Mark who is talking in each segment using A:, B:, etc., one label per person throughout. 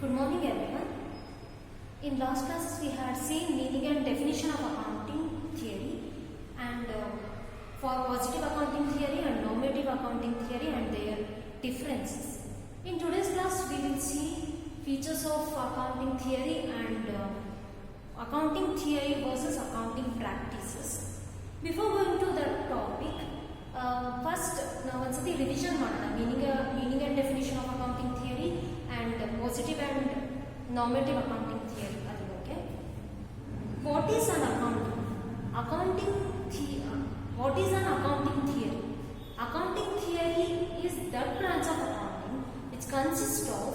A: Good morning everyone. In last classes we had seen meaning and definition of accounting theory and for positive accounting theory and normative accounting theory and their differences. In today's class we will see features of accounting theory and accounting theory versus accounting practices. Before going to that topic, first now once revision meaning and definition of accounting theory and positive and normative accounting theory. Okay. What is an accounting theory? What is an accounting theory? Accounting theory is that branch of accounting which consists of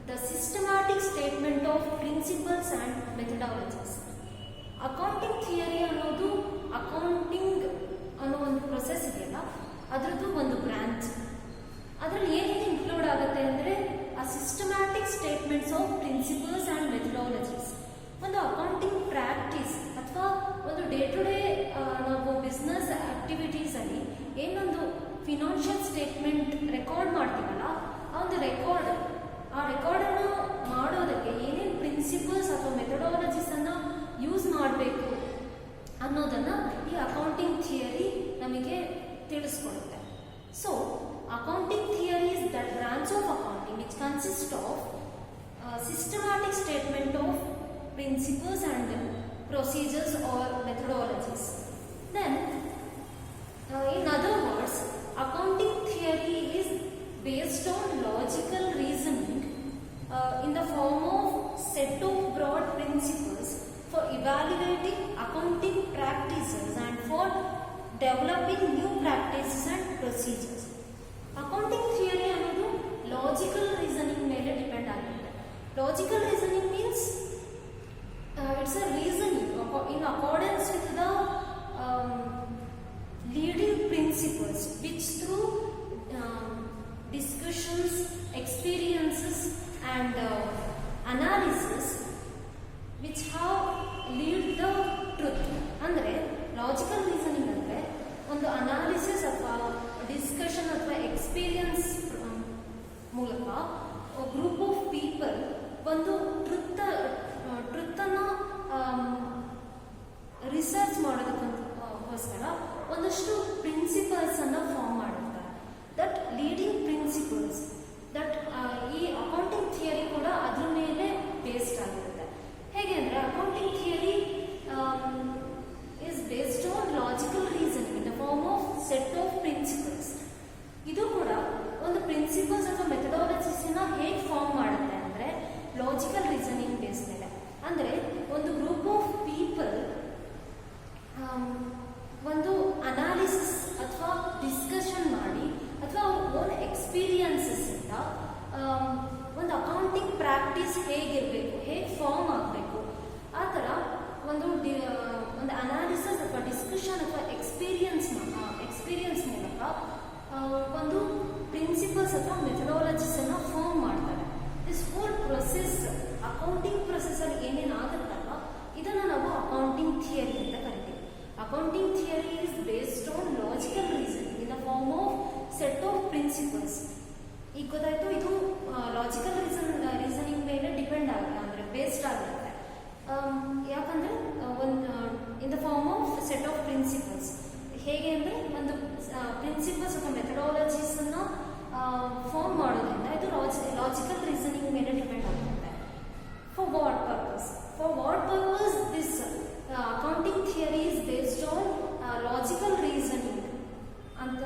A: the systematic statement of principles and methodologies. Accounting theory ಅನ್ನೋದು accounting ಅನ್ನೋ ಒಂದು process ಇದೆಯಲ್ಲ ಅದರದ್ದು ಒಂದು branch. ಅದರಲ್ಲಿ ಏನೇನು include ಆಗುತ್ತೆ ಅಂದರೆ ಆ systematic statements of principles and methodologies. ಒಂದು ಅಕೌಂಟಿಂಗ್ ಪ್ರಾಕ್ಟೀಸ್ ಅಥವಾ ಒಂದು ಡೇ ಟು ಡೇ ನಾವು ಬಿಸ್ನೆಸ್ ಆಕ್ಟಿವಿಟೀಸಲ್ಲಿ ಏನೊಂದು ಫಿನಾನ್ಷಿಯಲ್ ಸ್ಟೇಟ್ಮೆಂಟ್ ರೆಕಾರ್ಡ್ ಮಾಡ್ತೀವಲ್ಲ ಆ ಒಂದು ರೆಕಾರ್ಡನ್ನು ಮಾಡೋದಕ್ಕೆ ಏನೇನು ಪ್ರಿನ್ಸಿಪಲ್ಸ್ ಅಥವಾ ಮೆಥಡಾಲಜೀಸನ್ನು ಯೂಸ್ ಮಾಡಬೇಕು ಅನ್ನೋದನ್ನು ಈ ಅಕೌಂಟಿಂಗ್ ಥಿಯರಿ ನಮಗೆ ತಿಳಿಸ್ಕೊಡುತ್ತೆ. So accounting theory is that branch of accounting which consist of systematic statement of principles and procedures or methodologies. Then in other words, accounting theory is based on logical reasoning in the form of set of broad principles for evaluating accounting practices and for developing new practices and procedures. Accounting theory ಅನ್ನೋದು logical reasoning ಮೇಲೆ depend ಆಗುತ್ತೆ. Logical reasoning means it's a reasoning in accordance with the leading principles which through discussions, experiences and analysis which have lead the truth. ಅಂದರೆ logical reasoning ಅಂದರೆ ಒಂದು analysis ಅಥವಾ discussion ಅಥವಾ experience ಮೂಲಕ group of people ಒಂದು ಟ್ರುತ್ತನ್ನು research ಮಾಡೋದಕ್ಕೋಸ್ಕರ ಒಂದಷ್ಟು principles ಅನ್ನು ಫಾರ್ಮ್ ಮಾಡುತ್ತಾರೆ. ದಟ್ ಲೀಡಿಂಗ್ ಪ್ರಿನ್ಸಿಪಲ್ಸ್ ದಟ್ ಈ ಅಕೌಂಟಿಂಗ್ ಥಿಯರಿ ಕೂಡ ಅದ್ರ ಮೇಲೆ ಬೇಸ್ಡ್ ಆಗಿರುತ್ತೆ. ಹೇಗೆ ಅಂದರೆ accounting theory is based on logical reasoning in the form of set of principles. ಇದು ಕೂಡ ಒಂದು ಪ್ರಿನ್ಸಿಪಲ್ಸ್ ಅಥವಾ ಮೆಥಡಾಲಜೀಸ್ನ ಹೇಗೆ ಫಾರ್ಮ್ ಮಾಡುತ್ತೆ ಅಂದರೆ ಲಾಜಿಕಲ್ ರೀಸನಿಂಗ್ ಬೇಸ್ ಮೇಲೆ. ಅಂದರೆ ಒಂದು ಗ್ರೂಪ್ ಆಫ್ ಪೀಪಲ್ ಒಂದು ಅನಾಲಿಸಿಸ್ ಅಥವಾ ಡಿಸ್ಕಷನ್ ಮಾಡಿ ಅಥವಾ ಅವ್ರ ಓನ್ ಎಕ್ಸ್ಪೀರಿಯನ್ಸಸ್ ಇಂದ ಒಂದು ಅಕೌಂಟಿಂಗ್ ಪ್ರಾಕ್ಟೀಸ್ ಹೇಗಿರಬೇಕು, ಹೇಗೆ ಫಾರ್ಮ್ ಆಗಬೇಕು, ಆ ಥರ ಒಂದು ಅನಾಲಿಸಿಸ್ ಅಥವಾ ಡಿಸ್ಕಷನ್ ಅಥವಾ ಎಕ್ಸ್ಪೀರಿಯನ್ಸ್ ಮೂಲಕ ಒಂದು ಪ್ರಿನ್ಸಿಪಲ್ಸ್ ಅಥವಾ ಮೆಥಡಾಲಜೀಸ್ ಅನ್ನು ಫಾರ್ಮ್ ಮಾಡ್ತಾರೆ. This whole process accounting process ಅಲ್ಲಿ ಏನೇನು ಆಗುತ್ತಲ್ಲ ಇದನ್ನು ನಾವು ಅಕೌಂಟಿಂಗ್ ಥಿಯರಿ ಅಂತ ಕರಿತೀವಿ. Accounting theory is based on logical reasoning in the form of set of principles. ಈಗ ಗೊತ್ತಾಯ್ತು, ಇದು ಲಾಜಿಕಲ್ ರೀಸನಿಂಗ್ ಮೇಲೆ ಡಿಪೆಂಡ್ ಆಗುತ್ತೆ, ಅಂದರೆ ಬೇಸ್ಡ್ ಆಗಿರುತ್ತೆ. ಯಾಕಂದರೆ ಒಂದು in the form of set of principles. ಹೇಗೆ ಅಂದರೆ ಒಂದು ಪ್ರಿನ್ಸಿಪಲ್ಸ್ ಅಥವಾ ಮೆಥಡಾಲಜೀಸನ್ನು ಫಾರ್ಮ್ ಮಾಡೋದ್ರಿಂದ ಇದು ಲಾಜಿಕಲ್ ರೀಸನಿಂಗ್ ಮೇಲೆ ಡಿಪೆಂಡ್ ಆಗುತ್ತೆ. For what purpose this accounting theory is based on logical reasoning ಅಂತ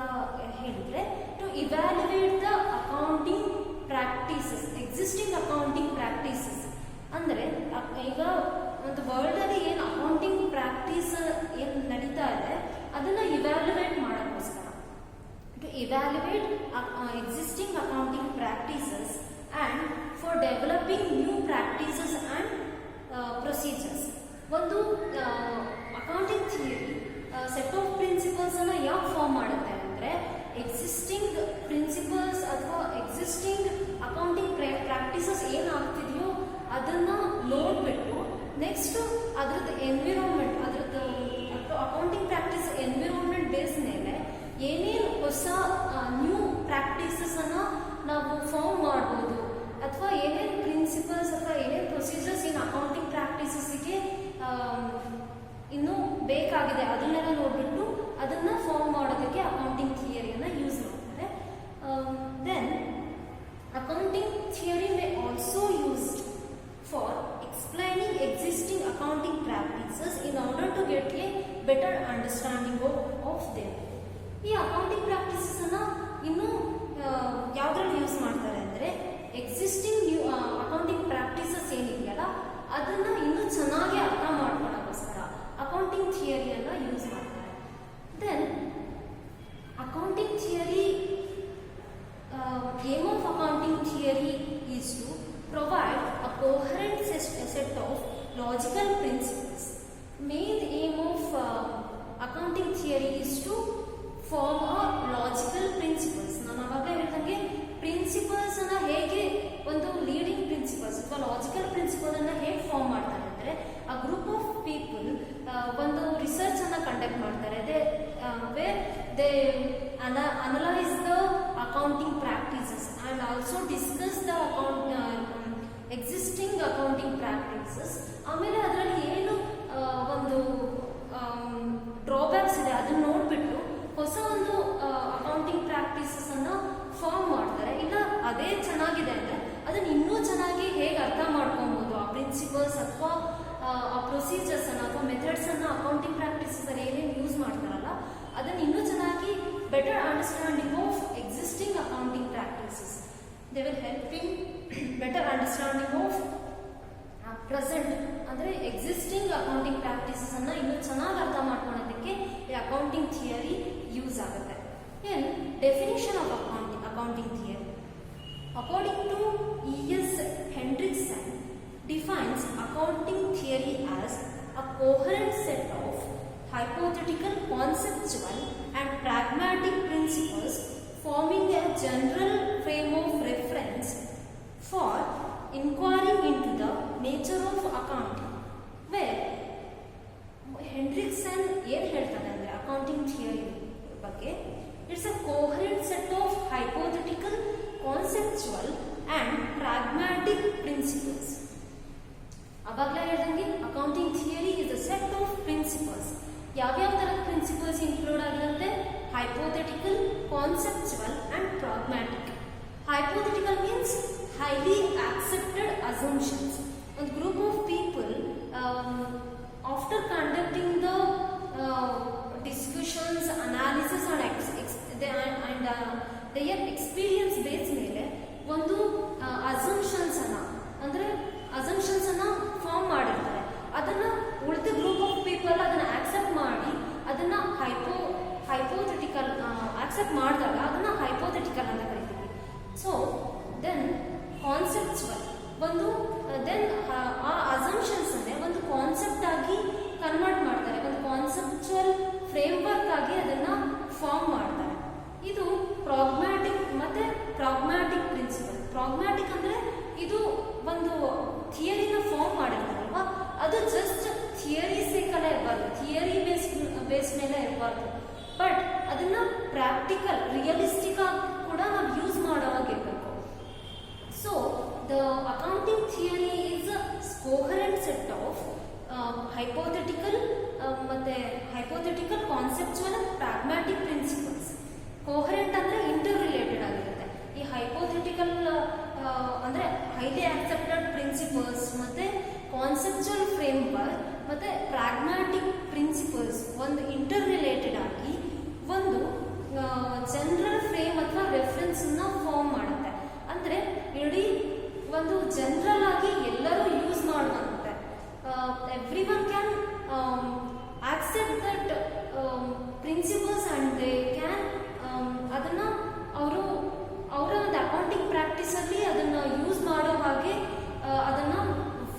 A: ಹೇಳಿದರೆ to evaluate the accounting practices, existing accounting practices. ಅಂದರೆ ಈಗ ಒಂದು ವರ್ಲ್ಡಲ್ಲಿ ಏನು ಅಕೌಂಟಿಂಗ್ ಪ್ರಾಕ್ಟೀಸ್ ಏನು ನಡೀತಾ ಇದೆ ಅದನ್ನು ಇವ್ಯಾಲ್ಯುಯೇಟ್ ಮಾಡೋಕ್ಕೋಸ್ಕರ, to evaluate existing accounting practices and for developing new practices and procedures. ಒಂದು ಅಕೌಂಟಿಂಗ್ ಥಿಯರಿ ಸೆಟ್ ಆಫ್ ಪ್ರಿನ್ಸಿಪಲ್ಸನ್ನು ಯಾಕೆ ಫಾರ್ಮ್ ಮಾಡುತ್ತೆ ಅಂದರೆ ಎಕ್ಸಿಸ್ಟಿಂಗ್ ಪ್ರಿನ್ಸಿಪಲ್ಸ್ ಅಥವಾ ಎಕ್ಸಿಸ್ಟಿಂಗ್ ಅಕೌಂಟಿಂಗ್ ಪ್ರಾಕ್ಟೀಸಸ್ ಏನಾಗ್ತಿದೆಯೋ ಅದನ್ನು ನೋಡಿಬಿಟ್ಟು ನೆಕ್ಸ್ಟ್ ಅದ್ರದ್ದು ಎನ್ವಿರಾನ್ಮೆಂಟ್, ಅದ್ರದ್ದು ಅಕೌಂಟಿಂಗ್ ಪ್ರಾಕ್ಟೀಸ್ ಎನ್ವಿರಾನ್ಮೆಂಟ್ ಬೇಸ್ ಮೇಲೆ ಏನೇನು ಹೊಸ ನ್ಯೂ ಪ್ರಾಕ್ಟೀಸಸ್ ಅನ್ನು ನಾವು ಫಾರ್ಮ್ ಮಾಡ್ಬೋದು ಅಥವಾ ಏನೇನು ಪ್ರಿನ್ಸಿಪಲ್ ಕಂಡಕ್ಟ್ ಮಾಡ್ತಾರೆ. Where they analyse the accounting practices and also discuss the existing accounting practices. ಆಮೇಲೆ ಅದರಲ್ಲಿ ಏನು ಒಂದು ಡ್ರಾಬ್ಯಾಕ್ಸ್ ಇದೆ ಅದನ್ನ ನೋಡ್ಬಿಟ್ಟು ಹೊಸ ಒಂದು ಅಕೌಂಟಿಂಗ್ ಪ್ರಾಕ್ಟೀಸಸ್ ಅನ್ನ ಫಾರ್ಮ್ ಮಾಡ್ತಾರೆ. ಇಲ್ಲ ಅದೇ ಚೆನ್ನಾಗಿದೆ ಅಂದ್ರೆ ಅದನ್ನ ಇನ್ನೂ ಚೆನ್ನಾಗಿ ಹೇಗೆ ಅರ್ಥ ಮಾಡ್ಕೊಬಹುದು, ಆ ಪ್ರಿನ್ಸಿಪಲ್ಸ್ ಅಥವಾ ಆ ಪ್ರೊಸೀಜರ್ಸ್ ಅನ್ನ ಅಥವಾ ಮೆಥಡ್ಸ್ ಅನ್ನ ಅಕೌಂಟಿಂಗ್ ಪ್ರಾಕ್ಟೀಸಸ್ ಅಲ್ಲಿ ಏನೇನು ಯೂಸ್ ಮಾಡ್ತಾರಲ್ಲ ಅದನ್ನ ಇನ್ನೂ ಚೆನ್ನಾಗಿ better understanding of existing accounting practices. They will help in better understanding of present ಅಂದ್ರೆ ಎಕ್ಸಿಸ್ಟಿಂಗ್ ಅಕೌಂಟಿಂಗ್ ಪ್ರಾಕ್ಟೀಸಸ್ ಅನ್ನ ಇನ್ನೂ ಚೆನ್ನಾಗಿ ಅರ್ಥ ಮಾಡ್ಕೊಳ್ಳೋದಕ್ಕೆ ಈ ಅಕೌಂಟಿಂಗ್ ಥಿಯರಿ ಯೂಸ್ ಆಗುತ್ತೆ. ಏನ್ definition of accounting theory according to E.S. Hendrickson defines accounting theory as a coherent set of hypothetical, conceptual and pragmatic principles forming a general frame of reference for inquiring into the nature of accounting. Where Hendrickson ಏನು ಹೇಳ್ತಾನೆ ಅಂದರೆ accounting theory ಬಗ್ಗೆ, it's a coherent set of hypothetical, conceptual and pragmatic principles. ಅವಾಗಲೇ ಹೇಳ್ದಂಗೆ accounting theory is a set of principles. ಯಾವ್ಯಾವ ಥರದ principles include ಆಗಿರುತ್ತೆ? Hypothetical, conceptual and pragmatic. Hypothetical means highly accepted assumptions. A group of people after conducting the discussions, analysis and their experience based ಮೇಲೆ ಒಂದು assumptions ಅನ್ನ form ಮಾಡಿರ್ತಾರೆ. ಅದನ್ನ ಉಳಿದ group of people ಅದನ್ನ ಆಕ್ಸೆಪ್ಟ್ ಮಾಡಿ ಅದನ್ನ ಹೈಪೋಥೆಟಿಕಲ್ ಆಕ್ಸೆಪ್ಟ್ ಮಾಡಿದಾಗ ಅದನ್ನ ಹೈಪೋಥೆಟಿಕಲ್ ಅಂತ ಕರಿತೀವಿ. ಸೊ ದೆನ್ ಕಾನ್ಸೆಪ್ಚುವಲ್ ಒಂದು ದೆನ್ ಆ ಅಸಂಪ್ಷನ್ಸ್ ಅನ್ನೇ ಒಂದು ಕಾನ್ಸೆಪ್ಟ್ ಆಗಿ ಕನ್ವರ್ಟ್ ಮಾಡ್ತಾರೆ, ಒಂದು ಕಾನ್ಸೆಪ್ಚುವಲ್ ಫ್ರೇಮ್ವರ್ಕ್ ಆಗಿ ಅದನ್ನ ಫಾರ್ಮ್ ಮಾಡ್ತಾರೆ. ಇದು ಪ್ರಾಗ್ಮ್ಯಾಟಿಕ್ ಮತ್ತೆ ಪ್ರಾಗ್ಮ್ಯಾಟಿಕ್ ಪ್ರಿನ್ಸಿಪಲ್. ಪ್ರಾಗ್ಮ್ಯಾಟಿಕ್ ಅಂದ್ರೆ ಇದು ಒಂದು ಥಿಯರಿನ ಫಾರ್ಮ್ ಮಾಡಿರ್ತಾರಲ್ವಾ, ಅದು ಜಸ್ಟ್ ಥಿಯರಿಸಿಕಲ್ ಇರಬಾರ್ದು, ಥಿಯರಿ ಬೇಸ್ ಮೇಲೆ ಇರಬಾರ್ದು, ಬಟ್ ಅದನ್ನ ಪ್ರಾಕ್ಟಿಕಲ್ ರಿಯಲಿಸ್ಟಿಕ್ ಆಗಿ ಕೂಡ ನಾವು use ಮಾಡೋವಾಗಿರ್ಬೇಕು. So the accounting theory is a coherent set of hypothetical, conceptual and pragmatic principles. Coherent ಅಂದ್ರೆ interrelated ಆಗಿರುತ್ತೆ. ಈ hypothetical ಅಂದ್ರೆ highly accepted principles ಮತ್ತೆ conceptual framework ಮತ್ತೆ pragmatic principles ಒಂದು interrelated ಆಗಿ ಒಂದು ಜನರಲ್ ಫ್ರೇಮ್ ಅಥವಾ ರೆಫರೆನ್ಸ್ ಅನ್ನ ಫಾರ್ಮ್ ಮಾಡುತ್ತೆ. ಅಂದ್ರೆ ಇಡೀ ಒಂದು ಜನರಲ್ ಆಗಿ ಎಲ್ಲರೂ ಯೂಸ್ ಮಾಡುವಂತೆ, every one can accept that principles and they can ಅದನ್ನ ಅವರ ಒಂದು ಅಕೌಂಟಿಂಗ್ ಪ್ರಾಕ್ಟೀಸ್ ಅಲ್ಲಿ ಅದನ್ನ ಯೂಸ್ ಮಾಡೋ ಹಾಗೆ ಅದನ್ನ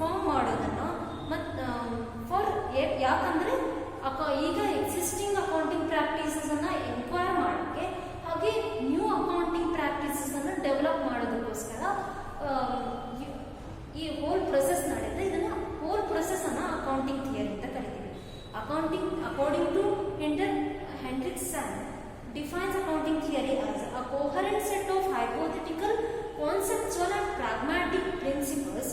A: ಫಾರ್ಮ್ ಮಾಡೋದನ್ನ ಫಾರ್ ಯಾಕಂದ್ರೆ ಈಗ ಎಕ್ಸಿಸ್ಟಿಂಗ್ ಅಕೌಂಟಿಂಗ್ ಪ್ರಾಕ್ಟೀಸಸ್ ಅನ್ನ ಎನ್ಕ್ವೈರ್ ಮಾಡೋಕ್ಕೆ ಹಾಗೆ ನ್ಯೂ ಅಕೌಂಟಿಂಗ್ ಪ್ರಾಕ್ಟೀಸಸ್ ಅನ್ನು ಡೆವಲಪ್ ಮಾಡೋದಕ್ಕೋಸ್ಕರ ಈ ಹೋಲ್ ಪ್ರೊಸೆಸ್ ನಡೆಯುತ್ತೆ. ಇದನ್ನ ಹೋಲ್ ಪ್ರೊಸೆಸ್ ಅನ್ನ ಅಕೌಂಟಿಂಗ್ ಥಿಯರಿ ಅಂತ ಕರಿತೀವಿ. Accounting according to Hendrickson defines accounting theory as a coherent set of hypothetical, conceptual and pragmatic principles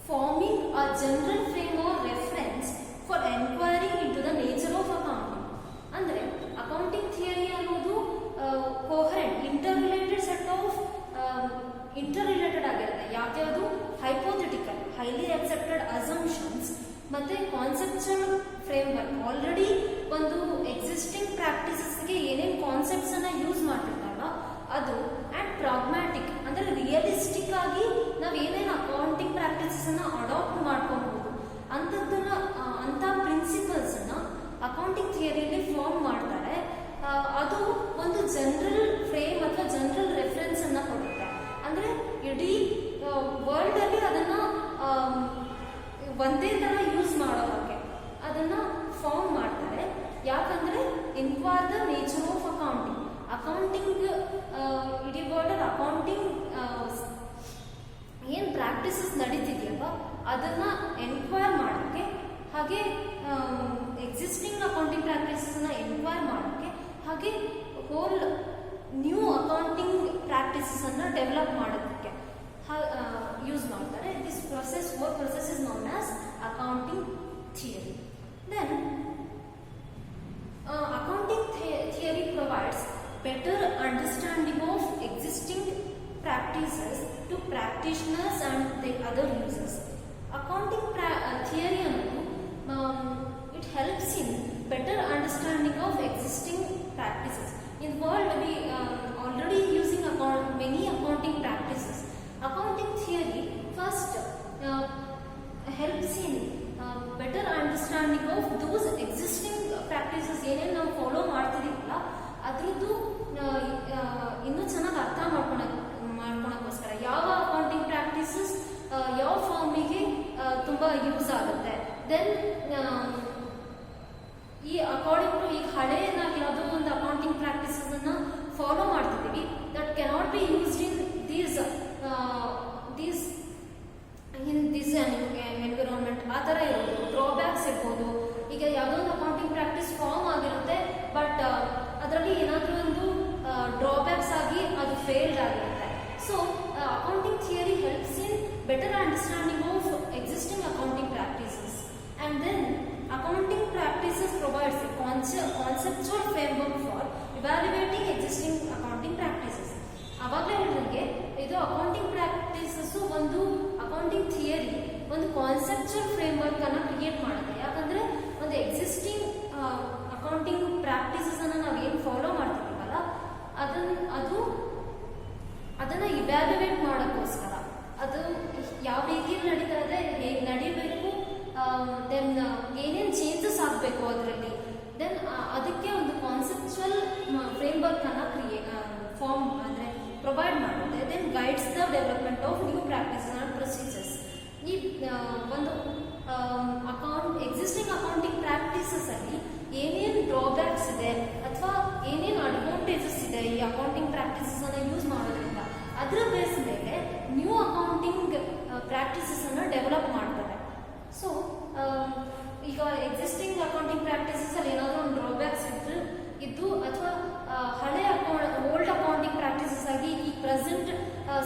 A: forming a general frame or reference for inquiring into the nature of accounting. ಅಂದ್ರೆ accounting theory ಅನ್ನೋದು coherent ಇಂಟರ್ರಿಲೇಟೆಡ್ set of ಇಂಟರ್ರಿಲೇಟೆಡ್ ಆಗಿರುತ್ತೆ. ಯಾವ್ಯಾವುದು? Hypothetical, highly accepted assumptions ಮತ್ತೆ conceptual framework, already ಒಂದು existing ಪ್ರಾಕ್ಟೀಸಸ್ಗೆ ಏನೇನು concepts ಅನ್ನ use ಮಾಡ್ತಿರ್ತಾರೋ ಅದು, and pragmatic ಅಂದ್ರೆ ರಿಯಲಿಸ್ಟಿಕ್ ಆಗಿ ನಾವು ಏನೇನು ಅಕೌಂಟಿಂಗ್ ಪ್ರಾಕ್ಟೀಸಸ್ ಅನ್ನ ಅಡಾಪ್ಟ್ ಮಾಡ್ಕೊಬಹುದು ಅಂತದನ್ನ ಅಂತ ಪ್ರಿನ್ಸಿಪಲ್ಸ್ ಅನ್ನ ಅಕೌಂಟಿಂಗ್ ಥಿಯರಿಯಲ್ಲಿ ಫಾರ್ಮ್ ಮಾಡ್ತಾರೆ. ಅದು ಒಂದು ಜನರಲ್ ಫ್ರೇಮ್ ಅಥವಾ ಜನರಲ್ ರೆಫರೆನ್ಸ್ ಅನ್ನ ಕೊಡುತ್ತೆ. ಅಂದ್ರೆ ಇಡೀ ವರ್ಲ್ಡ್ ಅಲ್ಲಿ ಅದನ್ನ ಒಂದೇ ತರ ಯೂಸ್ ಮಾಡೋ ಹಾಗೆ ಅದನ್ನ ಫಾರ್ಮ್ ಮಾಡ್ತಾರೆ. ಯಾಕಂದ್ರೆ inquire the nature of accounting accounting ಪ್ರಾಕ್ಟೀಸನ್ನು ಡೆವಲಪ್ ಮಾಡೋದಕ್ಕೆ ಯೂಸ್ ಮಾಡ್ತಾರೆ. This process is known as accounting theory. Then accounting theory provides better understanding of existing practices to practitioners and the other users. Accounting theory it helps in better understanding of existing practices. In the world we already using many accounting practices. Accounting theory first helps in better understanding of those existing practices ಏನೇನು ನಾವು follow ಮಾಡ್ತಿದ್ದೀವಲ್ಲ ಅದ್ರದ್ದು ಇನ್ನೂ ಚೆನ್ನಾಗಿ ಅರ್ಥ ಮಾಡ್ಕೊಳಕ್ಕೋಸ್ಕರ ಯಾವ accounting practices ಯಾವ ಫಾರ್ಮಿಗೆ ತುಂಬ use ಆಗುತ್ತೆ. ದೆನ್ ಈ ಅಕಾರ್ಡಿಂಗ್ ಟು ಈಗ ಹಳೆ ನಾವು ಯಾವುದೋ ಒಂದು ಅಕೌಂಟಿಂಗ್ ಪ್ರಾಕ್ಟೀಸನ್ನು ಫಾಲೋ ಮಾಡ್ತಿದ್ದೀವಿ that cannot be used in these environment ಆ ಥರ ಇರ್ಬೋದು. ಡ್ರಾಬ್ಯಾಕ್ಸ್ ಇರ್ಬೋದು. ಈಗ ಯಾವುದೋ ಒಂದು ಅಕೌಂಟಿಂಗ್ ಪ್ರಾಕ್ಟೀಸ್ ಫಾರ್ಮ್ ಆಗಿರುತ್ತೆ ಬಟ್ ಅದರಲ್ಲಿ ಏನಾದರೂ ಒಂದು ಡ್ರಾಬ್ಯಾಕ್ಸ್ ಆಗಿ ಅದು ಫೇಲ್ಡ್ ಆಗಿರುತ್ತೆ. So accounting theory helps in better understanding of existing accounting practices and then accounting practices provides a conceptual framework for evaluating existing accounting practices. ಆವಾಗಲೇ ಹೇಳಿದಂಗೆ ಇದು ಅಕೌಂಟಿಂಗ್ ಪ್ರಾಕ್ಟೀಸಸ್ಸು ಒಂದು ಅಕೌಂಟಿಂಗ್ ಥಿಯರಿ ಒಂದು ಕಾನ್ಸೆಪ್ಚುವಲ್ ಫ್ರೇಮ್ವರ್ಕ್ ಅನ್ನು create ಮಾಡುತ್ತೆ. ಯಾಕಂದರೆ ಒಂದು existing accounting practices ಅನ್ನು ನಾವು ಏನು ಫಾಲೋ ಮಾಡ್ತೀವಲ್ಲ ಅದನ್ನು ಇವ್ಯಾಲ್ಯುವೇಟ್ ಮಾಡೋಕ್ಕೋಸ್ಕರ ಅದು ಯಾವ ರೀತಿಯಲ್ಲಿ ನಡೀತಾ ಇದೆ, ಹೇಗೆ ನಡೀಬೇಕು, ದೆನ್ ಏನೇನು ಚೇಂಜಸ್ ಆಗಬೇಕು ಅದರಲ್ಲಿ, ದೆನ್ ಅದಕ್ಕೆ ಒಂದು ಕಾನ್ಸೆಪ್ಚುವಲ್ ಫ್ರೇಮ್ವರ್ಕ್ ಅನ್ನು ಫಾರ್ಮ್ ಅಂದರೆ ಪ್ರೊವೈಡ್ ಮಾಡುತ್ತೆ. Then guides the development of new practices and procedures. ಈ ಒಂದು ಎಕ್ಸಿಸ್ಟಿಂಗ್ ಅಕೌಂಟಿಂಗ್ ಪ್ರಾಕ್ಟೀಸಸ್ ಅಲ್ಲಿ ಏನೇನು ಡ್ರಾಬ್ಯಾಕ್ಸ್ ಇದೆ ಅಥವಾ ಏನೇನು ಅಡ್ವಾಂಟೇಜಸ್ ಇದೆ ಈ ಅಕೌಂಟಿಂಗ್ ಪ್ರಾಕ್ಟೀಸಸ್ ಅನ್ನು ಯೂಸ್ ಮಾಡೋದ್ರಿಂದ ಅದರ ಬೇಸ್ ಮೇಲೆ ನ್ಯೂ ಅಕೌಂಟಿಂಗ್ ಪ್ರಾಕ್ಟೀಸಸ್ ಅನ್ನು ಡೆವಲಪ್ ಮಾಡ್ತಾರೆ. ಸೊ ಈಗ ಎಕ್ಸಿಸ್ಟಿಂಗ್ ಅಕೌಂಟಿಂಗ್ ಪ್ರಾಕ್ಟೀಸಸ್ ಅಲ್ಲಿ ಏನಾದರೂ ಒಂದು ಡ್ರಾಬ್ಯಾಕ್ಸ್ ಇದ್ದು ಅಥವಾ ಹಳೆ ಓಲ್ಡ್ ಅಕೌಂಟಿಂಗ್ ಪ್ರಾಕ್ಟೀಸಸ್ ಆಗಿ ಈ ಪ್ರೆಸೆಂಟ್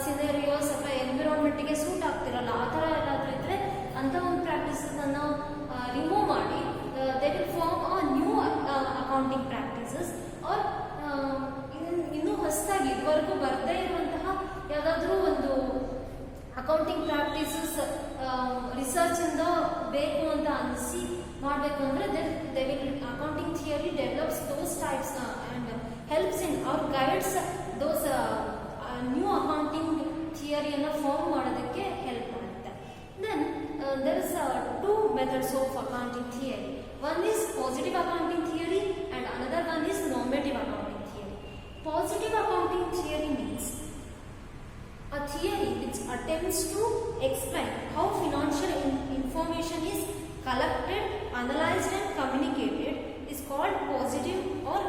A: ಸಿನೇರಿಯೋಸ್ ಅಥವಾ ಎನ್ವಿರಾನ್ಮೆಂಟ್ಗೆ ಸೂಟ್ ಆಗ್ತಿರಲ್ಲ ಆ ಥರ ಏನಾದರೂ ಇದ್ರೆ ಅಂತ ಒಂದು ಪ್ರಾಕ್ಟೀಸಸ್ ಅನ್ನು ರಿಮೂವ್ ಮಾಡಿ they will form a new accounting practices or ಇನ್ನೂ ಹೊಸದಾಗಿ ಇದುವರೆಗೂ ಬರದೇ ಇರುವಂತಹ ಯಾವುದಾದ್ರೂ ಒಂದು ಅಕೌಂಟಿಂಗ್ ಪ್ರಾಕ್ಟೀಸಸ್ ರಿಸರ್ಚ್ ಇಂದ ಬೇಕು ಅಂತ ಅನಿಸಿ ಮಾಡಬೇಕು ಅಂದರೆ they will accounting theory develops those types and helps in or guides those new accounting ಥಿಯರಿಯನ್ನು ಫಾರ್ಮ್ ಮಾಡೋದಕ್ಕೆ ಹೆಲ್ಪ್ ಮಾಡುತ್ತೆ. Then there is two methods of accounting theory. One is positive accounting theory and another one is normative accounting theory. Positive accounting theory means a theory which attempts to explain how financial information is collected, analyzed and communicated is called positive or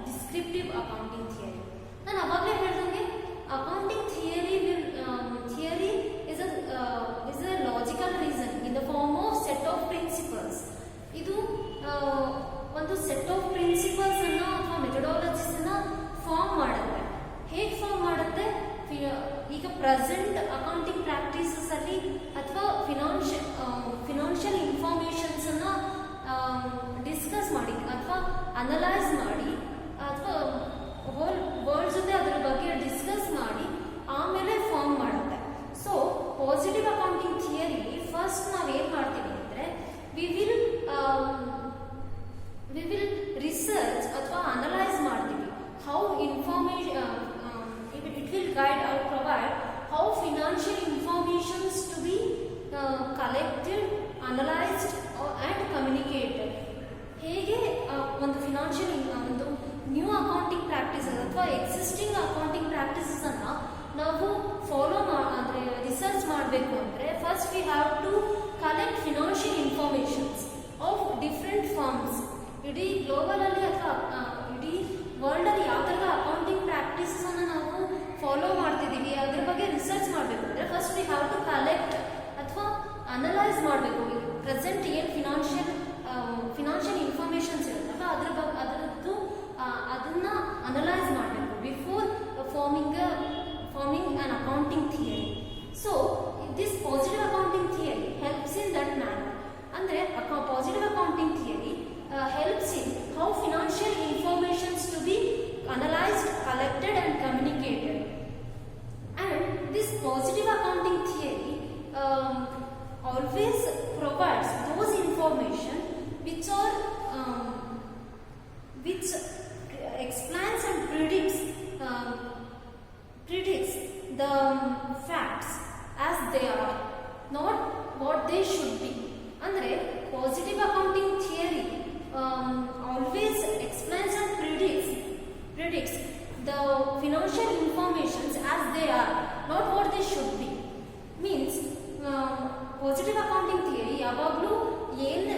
A: descriptive accounting theory. ನಾನು ಅವಾಗಲೇ ಹೇಳಿದಂಗೆ accounting theory is a logical reason in the form of set of principles. ಇದು ಒಂದು set of principles ಅನ್ನ ಅಥವಾ methodologies ಅನ್ನ form ಮಾಡುತ್ತೆ. ಹೇಗೆ ಫಾರ್ಮ್ ಮಾಡುತ್ತೆ? ಈಗ ಪ್ರೆಸೆಂಟ್ ಅಕೌಂಟಿಂಗ್ ಪ್ರಾಕ್ಟೀಸಸ್ ಅಲ್ಲಿ ಅಥವಾ ಫಿನಾನ್ಷಿಯಲ್ ಇನ್ಫಾರ್ಮೇಶನ್ಸ್ ಅನ್ನ ಡಿಸ್ಕಸ್ ಮಾಡಿ ಅಥವಾ ಅನಲೈಸ್ ಮಾಡಿ ಅಥವಾ ಹೋಲ್ ವರ್ಲ್ಡ್ ಜೊತೆ ಅದರ ಬಗ್ಗೆ ಡಿಸ್ಕಸ್ ಮಾಡಿ ಆಮೇಲೆ ಫಾರ್ಮ್ ಮಾಡುತ್ತೆ. So positive accounting theory first ನಾವೇನು ಮಾಡ್ತೀವಿ ಅಂದರೆ ವಿ ವಿಲ್ ರಿಸರ್ಚ್ ಅಥವಾ ಅನಲೈಸ್ ಮಾಡ್ತೀವಿ how information it will guide or provide how financial informations to be collected, analyzed and communicated. ಹೇಗೆ ಒಂದು ಫಿನಾನ್ಷಿಯಲ್ ಒಂದು ನ್ಯೂ ಅಕೌಂಟಿಂಗ್ ಪ್ರಾಕ್ಟೀಸಸ್ ಅಥವಾ ಎಕ್ಸಿಸ್ಟಿಂಗ್ ಅಕೌಂಟಿಂಗ್ ಪ್ರಾಕ್ಟೀಸಸ್ ಅನ್ನ ನಾವು ಫಾಲೋ ಅಂದರೆ ರಿಸರ್ಚ್ ಮಾಡಬೇಕು ಅಂದರೆ first we have to collect financial informations of different firms. ಇಡೀ ಗ್ಲೋಬಲಲ್ಲಿ ಅಥವಾ ಇಡೀ ವರ್ಲ್ಡಲ್ಲಿ ಯಾವ ಥರದ ಅಕೌಂಟಿಂಗ್ ಪ್ರಾಕ್ಟೀಸಸ್ ಅನ್ನು ನಾವು ಫಾಲೋ ಮಾಡ್ತಿದ್ದೀವಿ ಅದ್ರ ಬಗ್ಗೆ ರಿಸರ್ಚ್ ಮಾಡಬೇಕು ಅಂದರೆ first we have to collect ಅಥವಾ ಅನಲೈಸ್ ಮಾಡಬೇಕು. ಪ್ರೆಸೆಂಟ್ ಏನು ಫಿನಾನ್ಷಿಯಲ್ ಇನ್ಫಾರ್ಮೇಷನ್ಸ್ ಇರುತ್ತಲ್ಲ ಅದರದ್ದು ಅದನ್ನು ಅನಲೈಸ್ ಮಾಡಬೇಕು before forming they are, not what they should be. Means positive accounting theory ಯಾವಾಗಲೂ ಏನು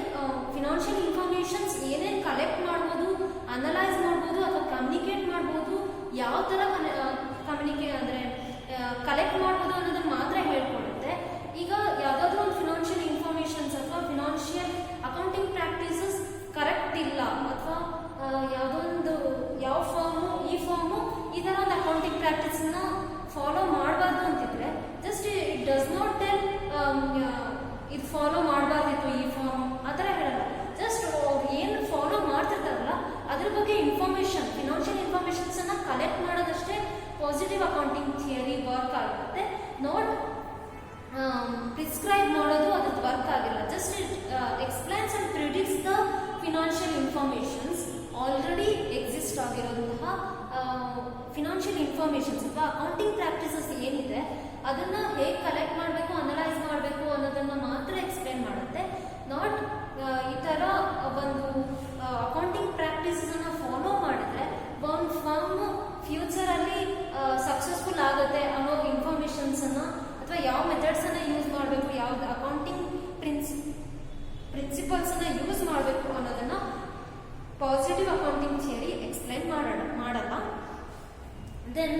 A: ಫಿನಾನ್ಷಿಯಲ್ ಇನ್ಫಾರ್ಮೇಷನ್ಸ್ ಏನೇನು ಕಲೆಕ್ಟ್ ಮಾಡ್ಬೋದು, ಅನಲೈಸ್ ಮಾಡ್ಬೋದು ಅಥವಾ ಕಮ್ಯುನಿಕೇಟ್ ಮಾಡ್ಬೋದು, ಯಾವ ಥರ ಅಂದರೆ ಕಲೆಕ್ಟ್ ಮಾಡ್ಬೋದು ಅನ್ನೋದನ್ನು ಮಾತ್ರ ಹೇಳ್ಕೊಡುತ್ತೆ. ಈಗ ಯಾವುದಾದ್ರೂ ಒಂದು ಫಿನಾನ್ಷಿಯಲ್ ಇನ್ಫಾರ್ಮೇಷನ್ಸ್ ಅಥವಾ ಫಿನಾನ್ಷಿಯಲ್ ಅಕೌಂಟಿಂಗ್ ಪ್ರಾಕ್ಟೀಸಸ್ ಕರೆಕ್ಟ್ ಇಲ್ಲ ಅಥವಾ ಯಾವುದೊಂದು ಯಾವ ಫಾರ್ಮು ಈ ಥರ ಒಂದು ಅಕೌಂಟಿಂಗ್ ಪ್ರಾಕ್ಟೀಸನ್ನ ಫಾಲೋ ಮಾಡಬಾರ್ದು ಅಂತಿದ್ರೆ just it does not tell ಇದು ಫಾಲೋ ಮಾಡಬಾರ್ದಿತ್ತು ಈ ಫಾರ್ಮ್ ಆ ಥರ ಹೇಳಲ್ಲ. ಜಸ್ಟ್ ಅವ್ರು ಏನು ಫಾಲೋ ಮಾಡ್ತಿರ್ತಾರಲ್ಲ ಅದ್ರ ಬಗ್ಗೆ ಇನ್ಫಾರ್ಮೇಷನ್, ಫಿನಾನ್ಷಿಯಲ್ ಇನ್ಫಾರ್ಮೇಷನ್ಸನ್ನು ಕಲೆಕ್ಟ್ ಮಾಡೋದಷ್ಟೇ ಪಾಸಿಟಿವ್ ಅಕೌಂಟಿಂಗ್ ಥಿಯರಿ ವರ್ಕ್ ಆಗುತ್ತೆ. ನಾಟ್ ಪ್ರಿಸ್ಕ್ರೈಬ್ ಮಾಡೋದು ಅದ್ರದ್ದು ವರ್ಕ್ ಆಗಿಲ್ಲ. Just it explains and predicts the financial informations already exist ಆಗಿರೋಂತಹ ಫಿನಾನ್ಷಿಯಲ್ ಇನ್ಫಾರ್ಮೇಷನ್ಸ್ ಅಥವಾ ಅಕೌಂಟಿಂಗ್ ಪ್ರಾಕ್ಟೀಸಸ್ ಏನಿದೆ ಅದನ್ನು ಹೇಗೆ ಕಲೆಕ್ಟ್ ಮಾಡಬೇಕು, ಅನಲೈಸ್ ಮಾಡಬೇಕು ಅನ್ನೋದನ್ನು ಮಾತ್ರ ಎಕ್ಸ್ಪ್ಲೇನ್ ಮಾಡುತ್ತೆ. ನಾಟ್ ಈ ಥರ ಒಂದು ಅಕೌಂಟಿಂಗ್ ಪ್ರಾಕ್ಟೀಸನ್ನು ಫಾಲೋ ಮಾಡಿದ್ರೆ ಒಂದು ಫಾರ್ಮ್ ಫ್ಯೂಚರಲ್ಲಿ ಸಕ್ಸಸ್ಫುಲ್ ಆಗುತ್ತೆ ಅನ್ನೋ ಇನ್ಫಾರ್ಮೇಷನ್ಸನ್ನು ಅಥವಾ ಯಾವ ಮೆಥಡ್ಸನ್ನು ಯೂಸ್ ಮಾಡಬೇಕು, ಯಾವ್ದು ಅಕೌಂಟಿಂಗ್ ಪ್ರಿನ್ಸಿಪಲ್ಸನ್ನು ಯೂಸ್ ಮಾಡಬೇಕು ಅನ್ನೋದನ್ನು ಪಾಸಿಟಿವ್ ಅಕೌಂಟಿಂಗ್ ಥಿಯರಿ ಎಕ್ಸ್ಪ್ಲೈನ್ ಮಾಡಲ್ಲ. Then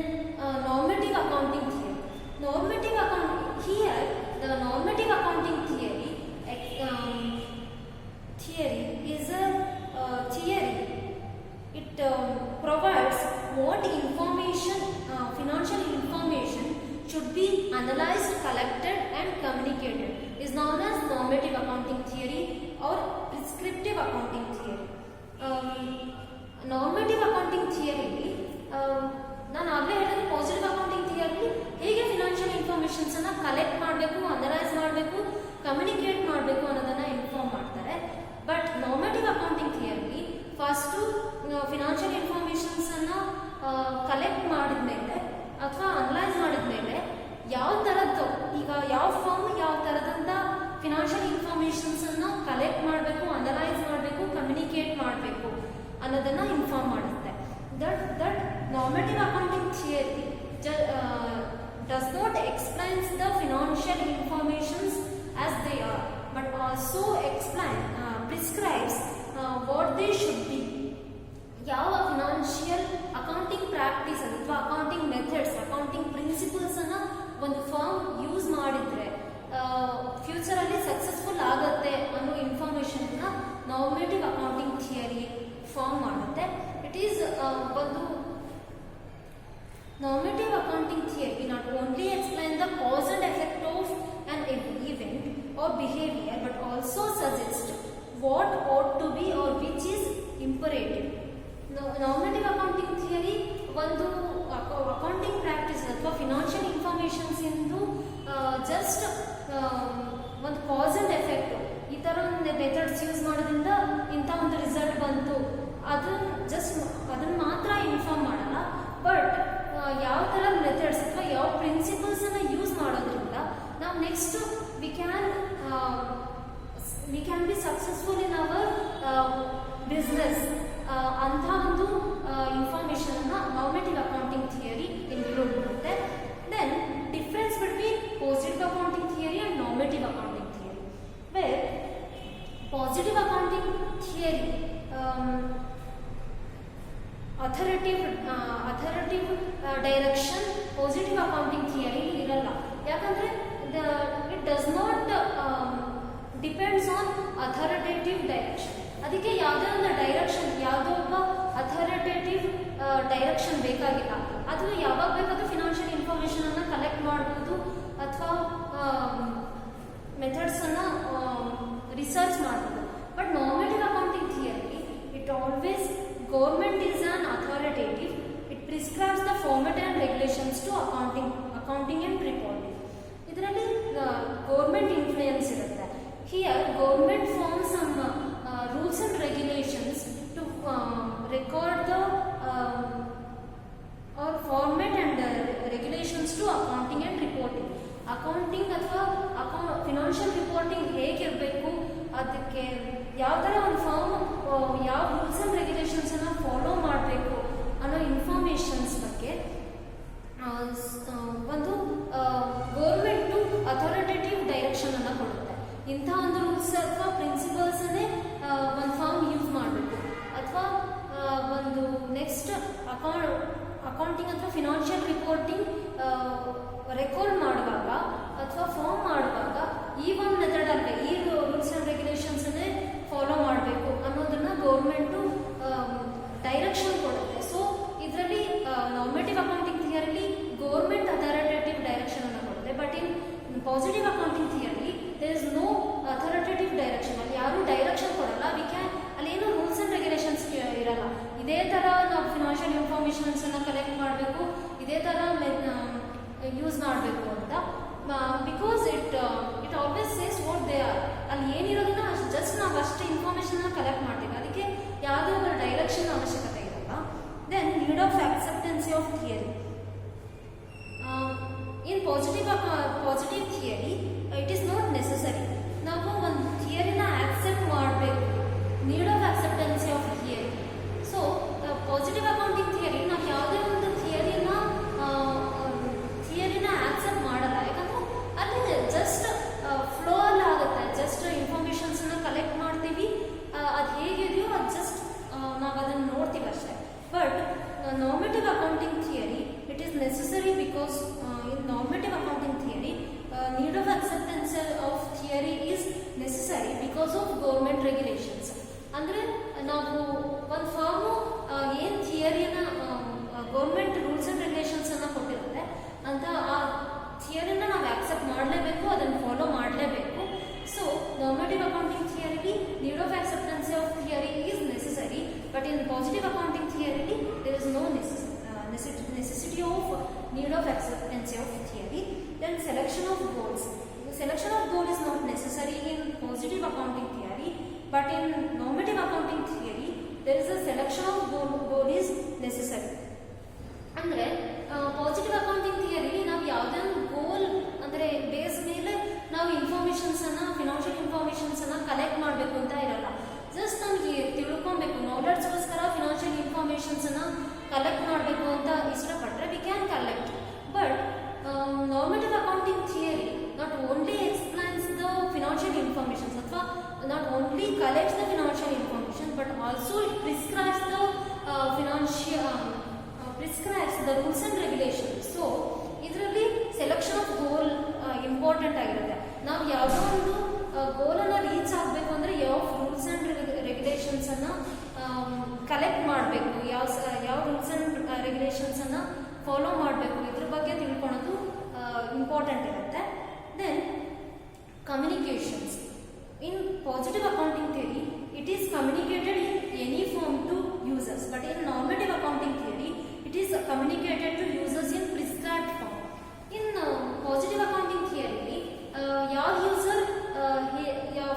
A: normative accounting theory. Normative accounting, here the normative accounting theory is a theory. It provides what information, financial information should be analyzed, collected and communicated, is known as normative accounting theory or prescriptive accounting theory. Normative accounting theory ನಾನು ಆಗಲೇ ಹೇಳಿದ್ರೆ positive accounting theory ಹೇಗೆ financial ಇನ್ಫಾರ್ಮೇಷನ್ಸನ್ನು collect ಮಾಡಬೇಕು, analyse ಮಾಡಬೇಕು, communicate ಮಾಡಬೇಕು ಅನ್ನೋದನ್ನು inform ಮಾಡ್ತಾರೆ. But normative accounting theory first financial ಇನ್ಫಾರ್ಮೇಷನ್ಸನ್ನು ಕಲೆಕ್ಟ್ ಮಾಡಿದ ಮೇಲೆ ಅಥವಾ ಅನಲೈಸ್ ಮಾಡಿದ ಮೇಲೆ ಯಾವ ಥರದ್ದು, ಈಗ ಯಾವ ಫಾರ್ಮ್ ಯಾವ ಥರದಂಥ ಫಿನಾನ್ಷಿಯಲ್ ಇನ್ಫಾರ್ಮೇಷನ್ಸನ್ನು ಕಲೆಕ್ಟ್ ಮಾಡಬೇಕು, ಅನಲೈಸ್ ಮಾಡಬೇಕು, ಕಮ್ಯುನಿಕೇಟ್ ಮಾಡಬೇಕು ಅನ್ನೋದನ್ನು ಇನ್ಫಾರ್ಮ್ ಮಾಡುತ್ತೆ. That normative accounting theory does not explain the financial informations as they are, but also prescribes what they should be. ಯಾವ ಫಿನಾನ್ಷಿಯಲ್ ಅಕೌಂಟಿಂಗ್ ಪ್ರಾಕ್ಟೀಸ್ ಅಥವಾ ಅಕೌಂಟಿಂಗ್ ಮೆಥಡ್ಸ್, ಅಕೌಂಟಿಂಗ್ ಪ್ರಿನ್ಸಿಪಲ್ಸ್ ಅನ್ನ ಒಂದು form use ಮಾಡಿದ್ರೆ ಫ್ಯೂಚರಲ್ಲಿ successful ಆಗುತ್ತೆ ಅನ್ನೋ ಇನ್ಫಾರ್ಮೇಷನ್ನ normative accounting theory form ಮಾಡುತ್ತೆ. It is ಒಂದು normative accounting theory not only explain the cause and effect of an event or behavior but also suggest what ought to be or which is imperative. Normative accounting theory ಒಂದು accounting practice ಅಥವಾ financial informations ಇಂದು just ಒಂದು cause and effect ಈ ಥರ ಒಂದು methods use ಮಾಡೋದ್ರಿಂದ ಇಂಥ ಒಂದು result ಬಂತು ಅದನ್ನು ಮಾತ್ರ ಇನ್ಫಾರ್ಮ್ ಮಾಡಲ್ಲ. ಬಟ್ ಯಾವ ಥರ ಮೆಥಡ್ಸ್ ಅಥವಾ ಯಾವ ಪ್ರಿನ್ಸಿಪಲ್ಸನ್ನು ಯೂಸ್ ಮಾಡೋದ್ರಿಂದ ನಾವು next we can be successful in our business ಅಂಥ ಒಂದು ಇನ್ಫಾರ್ಮೇಷನನ್ನು ನಾರ್ಮೇಟಿವ್ ಅಕೌಂಟಿಂಗ್ ಥಿಯರಿ ಇನ್ಕ್ಲೂಡ್ ಮಾಡುತ್ತೆ. Then difference between positive accounting theory and normative accounting theory. Where positive accounting theory authoritative direction positive accounting theory ಇರಲ್ಲ. ಯಾಕಂದರೆ it does not depends on authoritative direction. ಅದಕ್ಕೆ ಯಾವುದೇ ಒಂದು direction, ಯಾವುದೋ ಒಬ್ಬ authoritative direction ಬೇಕಾಗಿಲ್ಲ. ಅದು ಯಾವಾಗ ಬೇಕಾದ್ರೂ ಫಿನಾನ್ಷಿಯಲ್ ಇನ್ಫಾರ್ಮೇಷನನ್ನು ಕಲೆಕ್ಟ್ ಮಾಡ್ಬೋದು ಅಥವಾ ಮೆಥಡ್ಸನ್ನು ರಿಸರ್ಚ್ ಮಾಡ್ಬೋದು. But normative accounting theory it always government is an authoritative. It prescribes the format and regulations to accounting and reporting. ಇದರಲ್ಲಿ ಗೌರ್ಮೆಂಟ್ ಇನ್ಫ್ಲೂಯೆನ್ಸ್ ಇರುತ್ತೆ. Here government form some rules and regulations to record the or format and regulations to accounting and reporting. Accounting ಅಥವಾ financial reporting ಹೇಗಿರಬೇಕು, ಅದಕ್ಕೆ ಯಾವ ಥರ ಒಂದು form ಯಾವ rules and ರೆಗ್ಯುಲೇಷನ್ಸನ್ನು follow ಮಾಡಬೇಕು ಅನ್ನೋ ಇನ್ಫಾರ್ಮೇಷನ್ಸ್ ಬಗ್ಗೆ ಅಕೌಂಟಿಂಗ್ ಅಥವಾ ಫಿನಾನ್ಷಿಯಲ್ ರಿಪೋರ್ಟಿಂಗ್ ರೆಕಾರ್ಡ್ ಮಾಡುವಾಗ ಅಥವಾ ಫಾರ್ಮ್ ಮಾಡುವಾಗ ಈ ಒಂದು ಮೆಥಡ್ ಅಲ್ಲೇ ಈ ರೂಲ್ಸ್ ಆ್ಯಂಡ್ ರೆಗ್ಯುಲೇಷನ್ಸನ್ನೇ ಫಾಲೋ ಮಾಡಬೇಕು ಅನ್ನೋದನ್ನ ಗೌರ್ಮೆಂಟು ಡೈರೆಕ್ಷನ್ ಕೊಡುತ್ತೆ. ಸೊ ಇದರಲ್ಲಿ ನಾರ್ಮೇಟಿವ್ ಅಕೌಂಟಿಂಗ್ ಥಿಯರಿಲಿ ಗೌರ್ಮೆಂಟ್ ಅಥಾರಿಟೇಟಿವ್ ಡೈರೆಕ್ಷನ್ ಅನ್ನು ಕೊಡುತ್ತೆ. But in positive accounting theory there is no authoritative direction. ಅಲ್ಲಿ ಯಾರು ಡೈರೆಕ್ಷನ್ ಕೊಡಲ್ಲ. ಅಲ್ಲೇನು ರೂಲ್ಸ್ ಆ್ಯಂಡ್ ರೆಗ್ಯುಲೇಷನ್ಸ್ ಇರಲ್ಲ. ಇದೇ ಥರ ನಾವು ಫಿನಾನ್ಷಿಯಲ್ ಇನ್ಫಾರ್ಮೇಷನ್ಸನ್ನು ಕಲೆಕ್ಟ್ ಮಾಡಬೇಕು, ಇದೇ ಥರ ಯೂಸ್ ಮಾಡಬೇಕು ಅಂತ. Because it always says what they are. ಅಲ್ಲಿ ಏನಿರೋದನ್ನ ಜಸ್ಟ್ ನಾವು ಅಷ್ಟೇ ಇನ್ಫಾರ್ಮೇಷನ್ನ ಕಲೆಕ್ಟ್ ಮಾಡ್ತೀವಿ. ಅದಕ್ಕೆ ಯಾವುದೇ ಒಂದು ಡೈರೆಕ್ಷನ್ ಅವಶ್ಯಕತೆ ಇರಲ್ಲ. Then need of acceptancy of theory. In positive theory it is not necessary. ನಾವು ಒಂದು ಥಿಯರಿನ ಆಕ್ಸೆಪ್ಟ್ ಮಾಡಬೇಕು. Need of acceptancy of theory. So positive accounting theory ನಾವು ಯಾವುದೇ ಒಂದು ಥಿಯರಿನ ಆಕ್ಸೆಪ್ಟ್ ಮಾಡಲ್ಲ. ಯಾಕಂದ್ರೆ ಅಲ್ಲಿ ಜಸ್ಟ್ ಫ್ಲೋ ಅಲ್ಲಿ ಆಗುತ್ತೆ. ಜಸ್ಟ್ ಇನ್ಫಾರ್ಮೇಷನ್ಸನ್ನ ಕಲೆಕ್ಟ್ ಮಾಡ್ತೀವಿ, ಅದು ಹೇಗಿದೆಯೋ ಅದು ಜಸ್ಟ್ ನಾವು ಅದನ್ನು ನೋಡ್ತೀವಿ ಅಷ್ಟೇ. But normative accounting theory it is necessary because in normative accounting theory need of acceptance of theory is necessary because of government regulations. ಅಂದರೆ ನಾವು ಒಂದು ಫಾರ್ಮು ಏನು ಥಿಯರಿನ ಗೌರ್ಮೆಂಟ್ ರೂಲ್ಸ್ ಆ್ಯಂಡ್ ರೆಗ್ಯುಲೇಷನ್ಸನ್ನು ಕೊಟ್ಟಿರುತ್ತೆ ಅಂತ ಆ ಥಿಯರಿನ ನಾವು ಆಕ್ಸೆಪ್ಟ್ ಮಾಡಲೇಬೇಕು, ಅದನ್ನು ಫಾಲೋ ಮಾಡಲೇಬೇಕು. ಸೊ ನಾರ್ಮೇಟಿವ್ ಅಕೌಂಟಿಂಗ್ ಥಿಯರಿಲಿ need of acceptancy of theory is necessary. But in positive accounting ಥಿಯರಿಲಿ there is no necessity of need of acceptance of theory. Then selection of goals. Selection of goal is not necessary in positive accounting theory, but in normative accounting theory there is a selection of goal is necessary. ಅಂದ್ರೆ positive accounting theory ನಾವು ಯಾವುದೇ ಒಂದು ಗೋಲ್ ಅಂದರೆ base ಮೇಲೆ ನಾವು ಇನ್ಫಾರ್ಮೇಷನ್ಸನ್ನು financial ಇನ್ಫಾರ್ಮೇಷನ್ಸನ್ನು collect ಮಾಡಬೇಕು ಅಂತ ಇರಲ್ಲ. ಜಸ್ಟ್ ನಮಗೆ ತಿಳ್ಕೊಬೇಕು, ನಾಲೆಡ್ಜ್ಗೋಸ್ಕರ ಫಿನಾನ್ಷಿಯಲ್ ಇನ್ಫಾರ್ಮೇಷನ್ಸನ್ನು ಕಲೆಕ್ಟ್ ಮಾಡಬೇಕು ಅಂತ ಇಷ್ಟಪಟ್ಟರೆ we can collect. But normative accounting theory not only explains the financial informations ಅಥವಾ not only collects the financial information but also it prescribes the prescribes the rules and regulations. So ಇದರಲ್ಲಿ selection of goal important ಆಗಿರುತ್ತೆ. ನಾವು ಯಾವುದೋ ಒಂದು ಗೋಲನ್ನು reach ಆಗಬೇಕು ಅಂದರೆ ಯಾವ rules and ರೆಗ್ಯುಲೇಷನ್ಸನ್ನು collect ಮಾಡಬೇಕು, ಯಾವ ರೂಲ್ಸ್ ಆ್ಯಂಡ್ ರೆಗ್ಯುಲೇಷನ್ಸನ್ನು ಫಾಲೋ ಮಾಡಬೇಕು, ಇದ್ರ ಬಗ್ಗೆ ತಿಳ್ಕೊಳೋದು ಇಂಪಾರ್ಟೆಂಟ್ ಇರುತ್ತೆ. Then communications. In positive accounting theory it is communicated in any form to users, but in normative accounting theory it is communicated to users in prescribed form. In positive accounting theory ಯಾವ user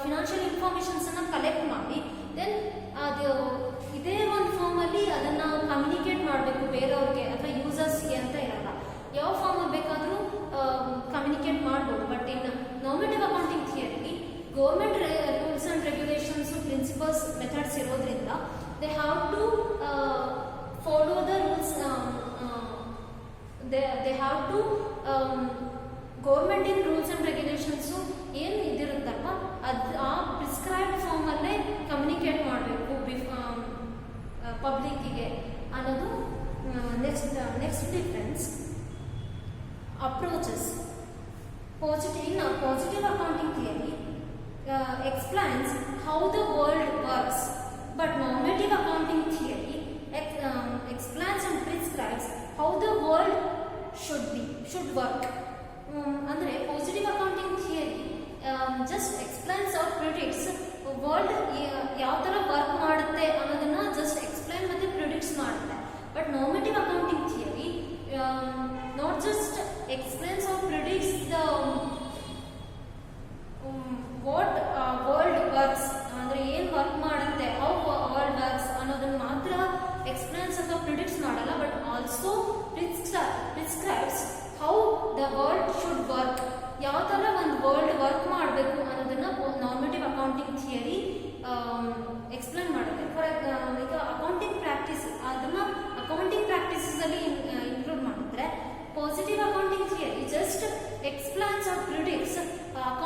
A: financial informations ಅನ್ನ collect ಮಾಡಿ then ಅದು ಇದೇ ಒಂದು form ಅಲ್ಲಿ ಅದನ್ನ communicate ಮಾಡಬೇಕು ಬೇರೆಯವ್ರಿಗೆ ಅಥವಾ ಯೂಸರ್ಸ್ಗೆ ಅಂತ ಇರಲ್ಲ. ಯಾವ ಫಾರ್ಮ್ ಬೇಕಾದರೂ ಕಮ್ಯುನಿಕೇಟ್ ಮಾಡ್ಬೋದು. But in normative accounting theory government rules and regulations principles methods ಇರೋದ್ರಿಂದ they have to follow the rules. They have to ಗೌರ್ಮೆಂಟಿನ ರೂಲ್ಸ್ ಆ್ಯಂಡ್ ರೆಗ್ಯುಲೇಷನ್ಸು ಏನು ಇದಿರುತ್ತಲ್ವ ಆ ಪ್ರಿಸ್ಕ್ರೈಬ್ಡ್ ಫಾರ್ಮಲ್ಲೇ ಕಮ್ಯುನಿಕೇಟ್ ಮಾಡಬೇಕು ಪಬ್ಲಿಕ್ಕಿಗೆ ಅನ್ನೋದು next difference. Approaches. Positive accounting theory explains how the world works, but normative accounting theory explains and prescribes how the world should work. ಅಂದ್ರೆ positive accounting theory just explains or predicts world ಯಾವ ಥರ work ಮಾಡುತ್ತೆ ಅನ್ನೋದನ್ನ just explain ಮತ್ತು predicts ಮಾಡುತ್ತೆ. But normative accounting theory not just explains or predicts the what world works ಅಂದರೆ ಏನು work ಮಾಡುತ್ತೆ, ಹೌ ವರ್ಲ್ಡ್ ವರ್ಕ್ಸ್ ಅನ್ನೋದನ್ನ ಮಾತ್ರ ಎಕ್ಸ್ಪ್ಲೈನ್ಸ್ ಅಥವಾ ಪ್ರಿಡಿಕ್ಟ್ಸ್ ಮಾಡಲ್ಲ. But also prescribes how the world should work, ಯಾವ ಥರ ಒಂದು ವರ್ಲ್ಡ್ ವರ್ಕ್ ಮಾಡಬೇಕು ಅನ್ನೋದನ್ನ ನಾರ್ಮೇಟಿವ್ ಅಕೌಂಟಿಂಗ್ ಥಿಯರಿ ಎಕ್ಸ್ಪ್ಲೈನ್ ಮಾಡುತ್ತೆ. ಫಾರ್ ಈಗ ಅಕೌಂಟಿಂಗ್ ಪ್ರಾಕ್ಟೀಸ್ ಅದನ್ನ ಅಕೌಂಟಿಂಗ್ ಪ್ರಾಕ್ಟೀಸಲ್ಲಿ ಇನ್ಕ್ಲೂಡ್ ಮಾಡಿದ್ರೆ positive accounting theory just explains or ಪ್ರಿಡಿಕ್ಟ್ಸ್